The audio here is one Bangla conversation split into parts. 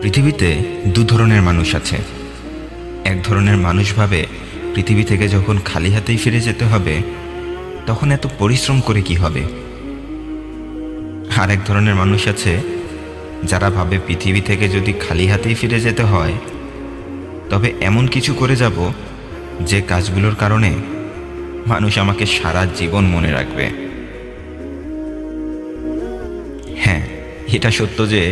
পৃথিবীতে দু ধরনের মানুষ আছে। এক ধরনের মানুষ ভাবে পৃথিবী থেকে যখন খালি হাতেই ফিরে যেতে হবে তখন এত পরিশ্রম করে কি হবে। আর এক ধরনের মানুষ আছে যারা ভাবে পৃথিবী থেকে যদি খালি হাতেই ফিরে যেতে হয় তবে এমন কিছু করে যাব যে কাজগুলোর কারণে মানুষ আমাকে সারা জীবন মনে রাখবে। হ্যাঁ, এটা সত্য যে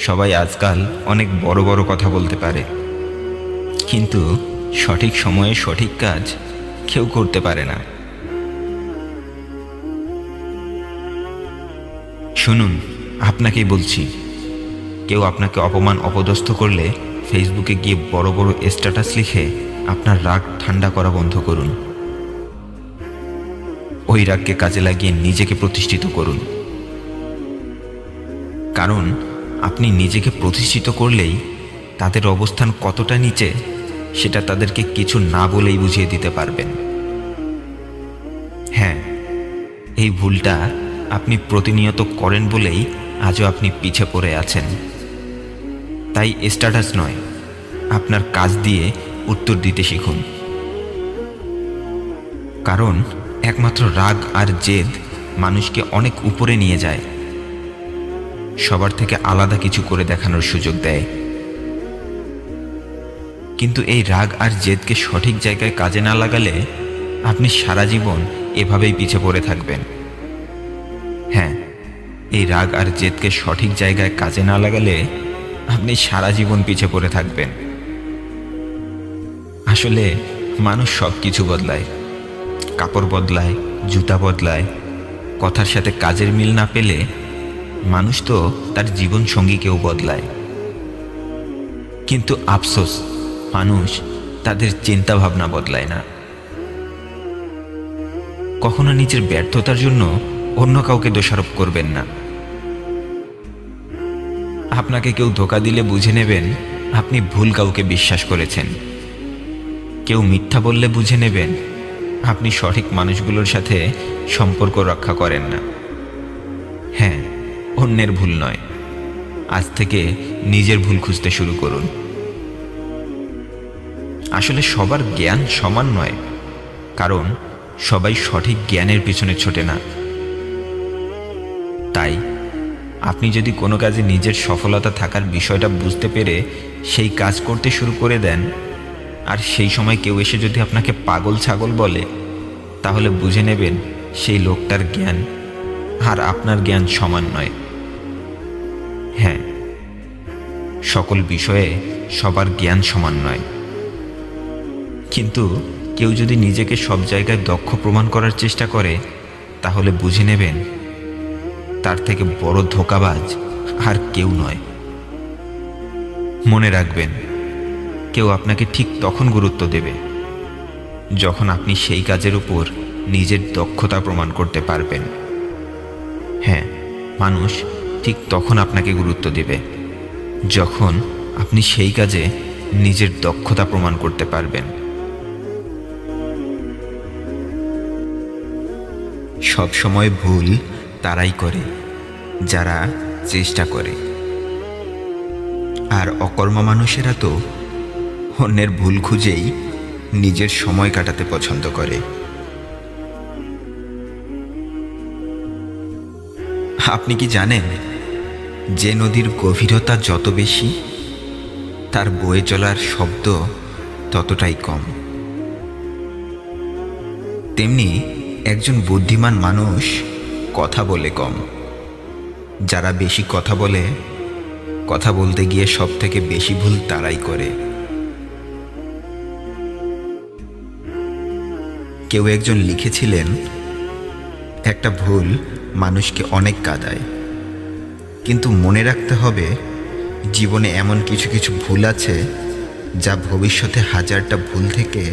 সবাই আজকাল অনেক বড় বড় কথা বলতে পারে, কিন্তু সঠিক সময়ে সঠিক কাজ কেউ করতে পারে না। শুনুন, আপনাকেই বলছি, কেউ আপনাকে অপমান অপদস্থ করলে ফেসবুকে গিয়ে বড় বড় স্ট্যাটাস লিখে আপনার রাগ ঠান্ডা করা বন্ধ করুন। ওই রাগকে কাজে লাগিয়ে নিজেকে প্রতিষ্ঠিত করুন, কারণ আপনি নিজেকে প্রতিষ্ঠিত করলেই তাদের অবস্থান কতটা নিচে সেটা তাদেরকে কিছু না বলেই বুঝিয়ে দিতে পারবেন। হ্যাঁ, এই ভুলটা আপনি প্রতিনিয়ত করেন বলেই আজও আপনি পিছে পড়ে আছেন। তাই স্ট্যাটাস নয়, আপনার কাজ দিয়ে উত্তর দিতে শিখুন, কারণ একমাত্র রাগ আর জেদ মানুষকে অনেক উপরে নিয়ে যায়, সবার থেকে আলাদা কিছু করে দেখানোর সুযোগ দেয়। কিন্তু এই রাগ আর জেদকে সঠিক জায়গায় কাজে না লাগালে আপনি সারা জীবন এভাবেই পিছে পড়ে থাকবেন। হ্যাঁ, এই রাগ আর জেদকে সঠিক জায়গায় কাজে না লাগালে আপনি সারা জীবন পিছে পড়ে থাকবেন। আসলে মানুষ সব কিছু বদলায়, কাপড় বদলায়, জুতা বদলায়, কথার সাথে কাজের মিল না পেলে মানুষ তো তার জীবন সঙ্গীকেও বদলায়। কিন্তু আফসোস, মানুষ তাদের চিন্তা ভাবনা বদলায় না। কখনো নিজের ব্যর্থতার জন্য অন্য কাউকে দোষারোপ করবেন না। আপনাকে কেউ ধোঁকা দিলে বুঝে নেবেন আপনি ভুল কাউকে বিশ্বাস করেছেন। কেউ মিথ্যা বললে বুঝে নেবেন আপনি সঠিক মানুষগুলোর সাথে সম্পর্ক রক্ষা করেন না। হ্যাঁ, অন্যের ভুল নয়, আজ থেকে নিজের ভুল খুঁজতে শুরু করুন। আসলে সবার জ্ঞান সমান নয়, কারণ সবাই সঠিক জ্ঞানের পিছনে ছোটে না। তাই আপনি যদি কোনো কাজে নিজের সফলতা থাকার বিষয়টা বুঝতে পেরে সেই কাজ করতে শুরু করে দেন, আর সেই সময় কেউ এসে যদি আপনাকে পাগল ছাগল বলে, তাহলে বুঝে নেবেন সেই লোকটার জ্ঞান আর আপনার জ্ঞান সমান নয়। হ্যাঁ, সকল বিষয়ে সবার জ্ঞান সমান নয়, কিন্তু কেউ যদি নিজেকে সব জায়গায় দক্ষ প্রমাণ করার চেষ্টা করে, তাহলে বুঝে নেবেন তার থেকে বড় ধোঁকাবাজ আর কেউ নয়। মনে রাখবেন, কেউ আপনাকে ঠিক তখন গুরুত্ব দেবে যখন আপনি সেই কাজের উপর নিজের দক্ষতা প্রমাণ করতে পারবেন। হ্যাঁ, মানুষ ঠিক তখন আপনাকে গুরুত্ব দেবে যখন আপনি সেই কাজে নিজের দক্ষতা প্রমাণ করতে পারবেন। সব সময় ভুল তারাই করে যারা চেষ্টা করে, আর অকর্মা মানুষেরা তো অন্যের ভুল খুঁজেই নিজের সময় কাটাতে পছন্দ করে। আপনি কি জানেন যে নদীর গভীরতা যত বেশি তার বয়ে চলার শব্দ ততটাই কম? তেমনি একজন বুদ্ধিমান মানুষ কথা বলে কম। যারা বেশি কথা বলে, কথা বলতে গিয়ে সব থেকে বেশি ভুল তারাই করে। কেউ একজন লিখেছিলেন, একটা ভুল মানুষকে অনেক কাঁদায়, কিন্তু মনে রাখতে হবে জীবনে এমন কিছু কিছু ভুল আছে যা ভবিষ্যতে হাজারটা ভুল থেকে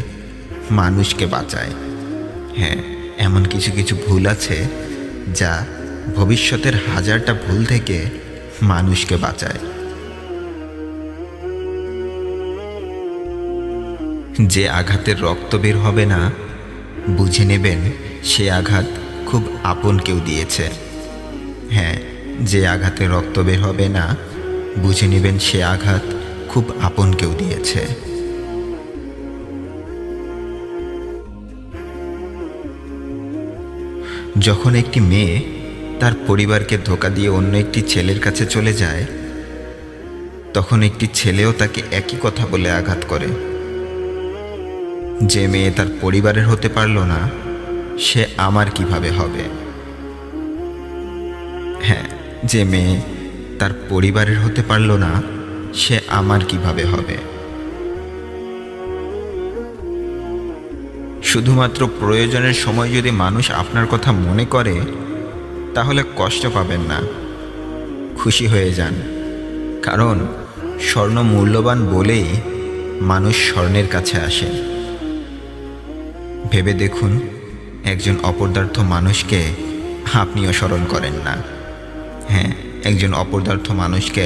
মানুষকে বাঁচায়। হ্যাঁ, এমন কিছু কিছু ভুল আছে যা ভবিষ্যতের হাজারটা ভুল থেকে মানুষকে বাঁচায়। যে আঘাতের রক্ত বের হবে না, বুঝে নেবেন সে আঘাত খুব আপন কেউ দিয়েছে। হ্যাঁ, যে আঘাতে রক্ত বের হবে না, বুঝে নেবেন সে আঘাত খুব আপন কেউ দিয়েছে। যখন একটি মেয়ে তার পরিবারকে ধোঁকা দিয়ে অন্য একটি ছেলের কাছে চলে যায়, তখন একটি ছেলেও তাকে একই কথা বলে আঘাত করে। যে মেয়ে তার পরিবারের হতে পারল না, সে আমার কিভাবে হবে? হ্যাঁ, যে মেয়ে তার পরিবারের হতে পারল না, সে আমার কিভাবে হবে? শুধুমাত্র প্রয়োজনের সময় যদি মানুষ আপনার কথা মনে করে, তাহলে কষ্ট পাবেন না, খুশি হয়ে যান। কারণ স্বর্ণ মূল্যবান বলেই মানুষ স্বর্ণের কাছে আসে। ভেবে দেখুন, একজন অপদার্থ মানুষকে আপনিও স্মরণ করেন না। হ্যাঁ, একজন অপদার্থ মানুষকে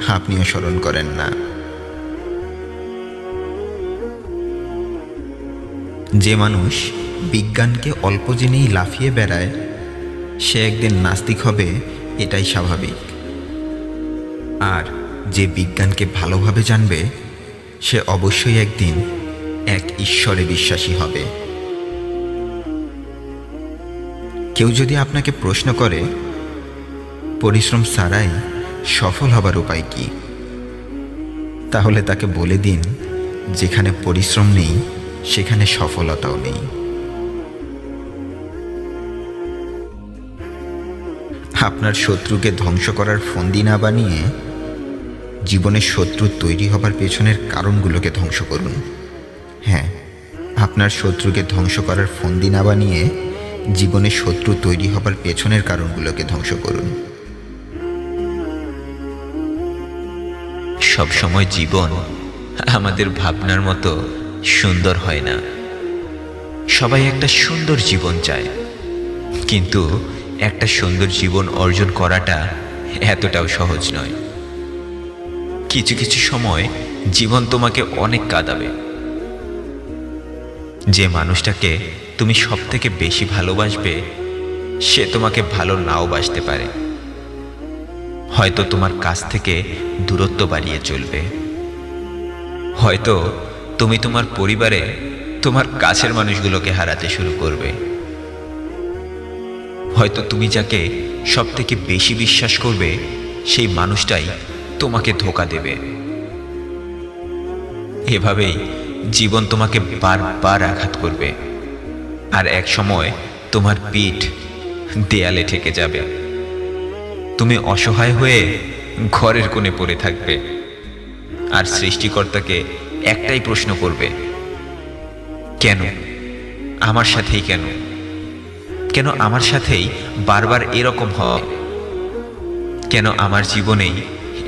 আপনিও স্মরণ করেন না। যে মানুষ বিজ্ঞানকে অল্প জেনেই লাফিয়ে বেড়ায়, সে একদিন নাস্তিক হবে, এটাই স্বাভাবিক। আর যে বিজ্ঞানকে ভালোভাবে জানবে, সে অবশ্যই একদিন এক ঈশ্বরে বিশ্বাসী হবে। কেউ যদি আপনাকে প্রশ্ন করে, পরিশ্রম ছাড়াই সফল হবার উপায় কি, তাহলে তাকে বলে দিন, যেখানে পরিশ্রম নেই সেখানে সফলতাও নেই। আপনার শত্রুকে ধ্বংস করার ফন্দি না বানিয়ে জীবনের শত্রু তৈরি হবার পেছনের কারণগুলোকে ধ্বংস করুন। হ্যাঁ, আপনার শত্রুকে ধ্বংস করার ফন্দি না বানিয়ে জীবনে শত্রু তৈরি হবার পেছনের কারণগুলোকে ধ্বংস করুন। সবসময় জীবন আমাদের ভাবনার মতো সুন্দর হয় না। সবাই একটা সুন্দর জীবন চায়, কিন্তু একটা সুন্দর জীবন অর্জন করাটা এতটাও সহজ নয়। কিছু কিছু সময় জীবন তোমাকে অনেক কাঁদাবে। যে মানুষটাকে তুমি সবথেকে বেশি ভালোবাসবে, সে তোমাকে ভালো নাও বাসতে পারে। হয়তো তোমার কাছ থেকে দূরত্ব বাড়িয়ে চলবে। হয়তো তুমি তোমার পরিবারে তোমার কাছের মানুষগুলোকে হারাতে শুরু করবে। হয়তো তুমি যাকে সবথেকে বেশি বিশ্বাস করবে, সেই মানুষটাই তোমাকে ধোঁকা দেবে। এভাবেই জীবন তোমাকে বারবার আঘাত করবে, আর এক সময় তোমার পিঠ দেয়ালে ঠেকে যাবে। তুমি অসহায় হয়ে ঘরের কোণে পড়ে থাকবে, আর সৃষ্টিকর্তাকে একটাই প্রশ্ন করবে, কেন আমার সাথেই, কেন কেন আমার সাথেই বারবার এরকম হয়? কেন আমার জীবনেই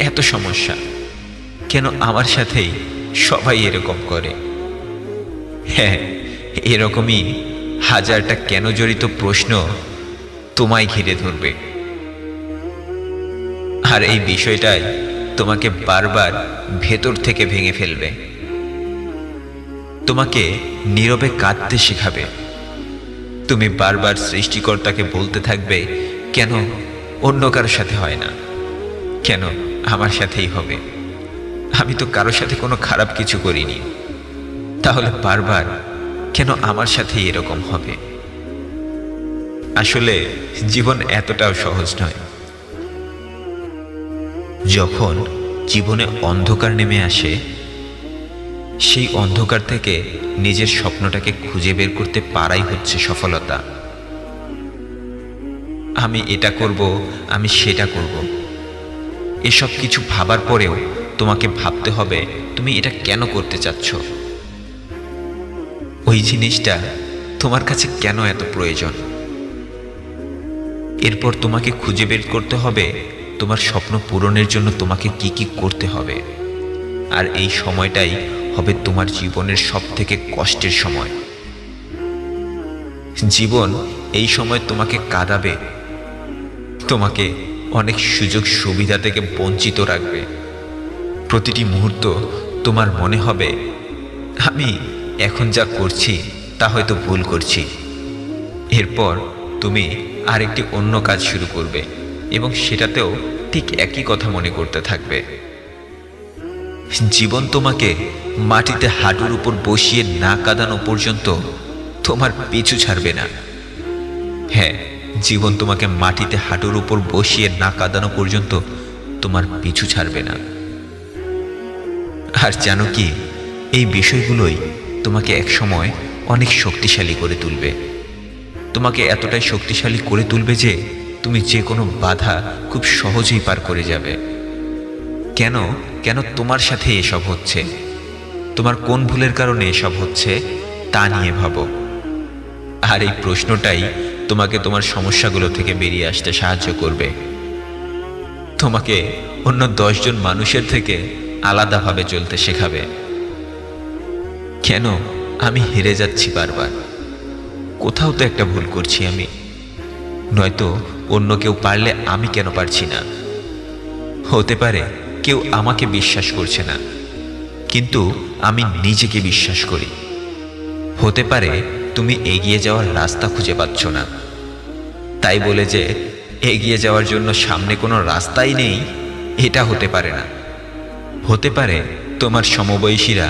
এত সমস্যা? কেন আমার সাথেই সবাই এরকম করে? হ্যাঁ, এরকমই হাজারটা কেন জড়িত প্রশ্ন তোমায় ঘিরে ধরবে। আর এই বিষয়টাই তোমাকে বারবার ভেতর থেকে ভেঙে ফেলবে। তোমাকে নীরবে কাঁদতে শেখাবে। তুমি বারবার সৃষ্টিকর্তাকে বলতে থাকবে, কেন অন্য কারোর সাথে হয় না, কেন আমার সাথেই হবে? আমি তো কারোর সাথে কোনো খারাপ কিছু করিনি, তাহলে বারবার কেন আমার সাথেই এরকম হবে? আসলে জীবন এতটাও সহজ নয়। যখন জীবনে অন্ধকার নেমে আসে, সেই অন্ধকার থেকে নিজের স্বপ্নটাকে খুঁজে বের করতে পারাই হচ্ছে সফলতা। আমি এটা করব, আমি সেটা করব, এসব কিছু ভাবার পরেও তোমাকে ভাবতে হবে তুমি এটা কেন করতে চাচ্ছ। ওই জিনিসটা তোমার কাছে কেন এত প্রয়োজন। এরপর তোমাকে খুঁজে বের করতে হবে তোমার স্বপ্ন পূরণের জন্য তোমাকে কি কি করতে হবে। আর এই সময়টাই হবে তোমার জীবনের সবথেকে কষ্টের সময়। জীবন এই সময় তোমাকে কাঁদাবে, তোমাকে অনেক সুযোগ সুবিধা থেকে বঞ্চিত রাখবে। প্রতিটি মুহূর্ত তোমার মনে হবে, আমি এখন যা করছি তা হয়তো ভুল করছি। এরপর তুমি আরেকটি অন্য কাজ শুরু করবে, এবং সেটাতেও ঠিক একই কথা মনে করতে থাকবে। জীবন তোমাকে মাটিতে হাঁটুর উপর বসিয়ে না কাঁদানো পর্যন্ত তোমার পিছু ছাড়বে না। হ্যাঁ, জীবন তোমাকে মাটিতে হাঁটুর উপর বসিয়ে না কাঁদানো পর্যন্ত তোমার পিছু ছাড়বে না। আর জানো কি, এই বিষয়গুলোই তোমাকে একসময় অনেক শক্তিশালী করে তুলবে। তোমাকে এতটাই শক্তিশালী করে তুলবে যে তুমি যে কোনো বাধা খুব সহজেই পার করে যাবে। কেন কেন তোমার সাথে এসব হচ্ছে, তোমার কোন ভুলের কারণে এসব হচ্ছে তা নিয়ে ভাবো। আর এই প্রশ্নটাই তোমাকে তোমার সমস্যাগুলো থেকে বেরিয়ে আসতে সাহায্য করবে। তোমাকে অন্য 10 জন মানুষের থেকে আলাদাভাবে চলতে শেখাবে। কেন আমি হেরে যাচ্ছি বারবার? কোথাও তো একটা ভুল করছি আমি, নয়তো অন্য কেউ পারলে আমি কেন পারছি না? হতে পারে কেউ আমাকে বিশ্বাস করছে না, কিন্তু আমি নিজেকে বিশ্বাস করি। হতে পারে তুমি এগিয়ে যাওয়ার রাস্তা খুঁজে পাচ্ছ না, তাই বলে যে এগিয়ে যাওয়ার জন্য সামনে কোনো রাস্তাই নেই, এটা হতে পারে না। হতে পারে তোমার সমবয়সীরা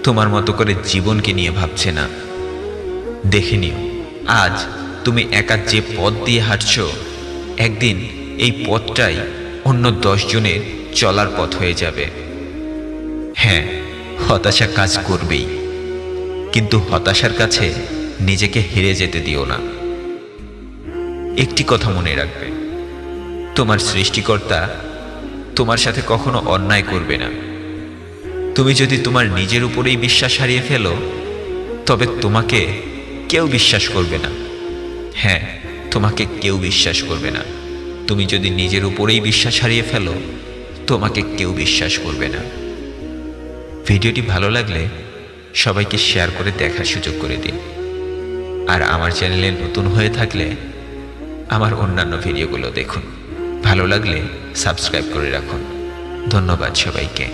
তোমার মতো করে জীবনকে নিয়ে ভাবছে না। দেখে নিও, আজ তুমি একা যে পথ দিয়ে হাঁটছো, একদিন এই পথটাই অন্য 10 জনের চলার পথ হয়ে যাবে। হ্যাঁ, হতাশা কাজ করবেই, কিন্তু হতাশার কাছে নিজেকে হেরে যেতে দিও না। একটি কথা মনে রাখবে, তোমার সৃষ্টিকর্তা তোমার সাথে কখনো অন্যায় করবে না। তুমি যদি তোমার নিজের উপরেই বিশ্বাস হারিয়ে ফেলো, তবে তোমাকে কেউ বিশ্বাস করবে না। হ্যাঁ, তোমাকে কেউ বিশ্বাস করবে না। তুমি যদি নিজের উপরেই বিশ্বাস হারিয়ে ফেলো, তোমাকে কেউ বিশ্বাস করবে না। ভিডিওটি ভালো লাগলে সবাইকে শেয়ার করে দেখার সুযোগ করে দিন। আর আমার চ্যানেলে নতুন হয়ে থাকলে আমার অন্যান্য ভিডিওগুলো দেখুন। ভালো লাগলে সাবস্ক্রাইব করে রাখুন। ধন্যবাদ সবাইকে।